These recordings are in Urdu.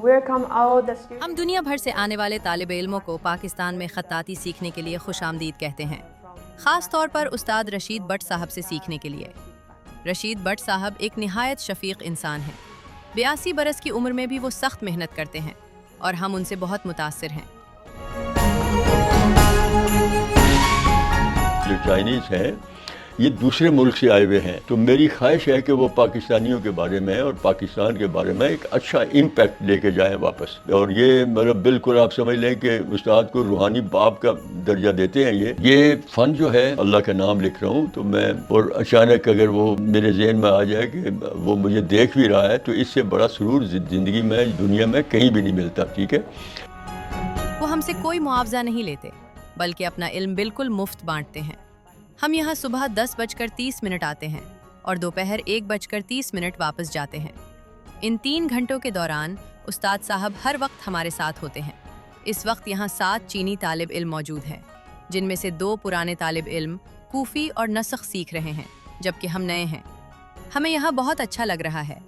where come all the students? ہم دنیا بھر سے آنے والے طالب علموں کو پاکستان میں خطاطی سیکھنے کے لیے خوش آمدید کہتے ہیں، خاص طور پر استاد رشید بٹ صاحب سے سیکھنے کے لیے۔ رشید بٹ صاحب ایک نہایت شفیق انسان ہیں۔ 82 برس کی عمر میں بھی وہ سخت محنت کرتے ہیں اور ہم ان سے بہت متاثر ہیں۔ جو چائنیز ہیں یہ دوسرے ملک سے آئے ہوئے ہیں، تو میری خواہش ہے کہ وہ پاکستانیوں کے بارے میں اور پاکستان کے بارے میں ایک اچھا امپیکٹ لے کے جائیں واپس۔ اور یہ مطلب بالکل آپ سمجھ لیں کہ استاد کو روحانی باپ کا درجہ دیتے ہیں۔ یہ فن جو ہے، اللہ کا نام لکھ رہا ہوں تو میں، اور اچانک اگر وہ میرے ذہن میں آ جائے کہ وہ مجھے دیکھ بھی رہا ہے تو اس سے بڑا سرور زندگی میں، دنیا میں کہیں بھی نہیں ملتا۔ ٹھیک ہے، وہ ہم سے کوئی معاوضہ نہیں لیتے بلکہ اپنا علم بالکل مفت بانٹتے ہیں۔ ہم یہاں صبح 10:30 آتے ہیں اور دوپہر 1:30 واپس جاتے ہیں۔ ان 3 گھنٹوں کے دوران استاد صاحب ہر وقت ہمارے ساتھ ہوتے ہیں۔ اس وقت یہاں 7 چینی طالب علم موجود ہیں، جن میں سے 2 پرانے طالب علم کوفی اور نسخ سیکھ رہے ہیں، جبکہ ہم نئے ہیں۔ ہمیں یہاں بہت اچھا لگ رہا ہے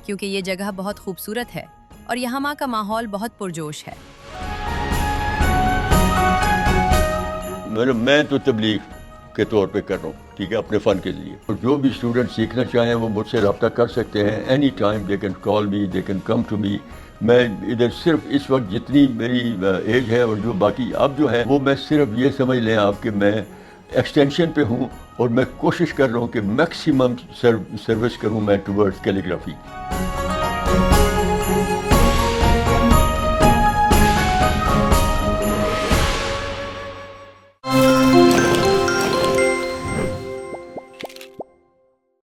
کیونکہ یہ جگہ بہت خوبصورت ہے اور یہاں کا ماحول بہت پرجوش ہے۔ میں تو تبلیغ کے طور پہ کر رہا ہوں، ٹھیک ہے، اپنے فن کے لیے۔ اور جو بھی اسٹوڈنٹ سیکھنا چاہیں وہ مجھ سے رابطہ کر سکتے ہیں، any time they can call me, they can come to me. میں ادھر صرف اس وقت جتنی میری ایج ہے اور جو باقی اب جو ہے وہ میں صرف یہ سمجھ لیں آپ کہ میں ایکسٹینشن پہ ہوں اور میں کوشش کر رہا ہوں کہ میکسیمم سروس کروں میں ٹورڈز کیلیگرافی۔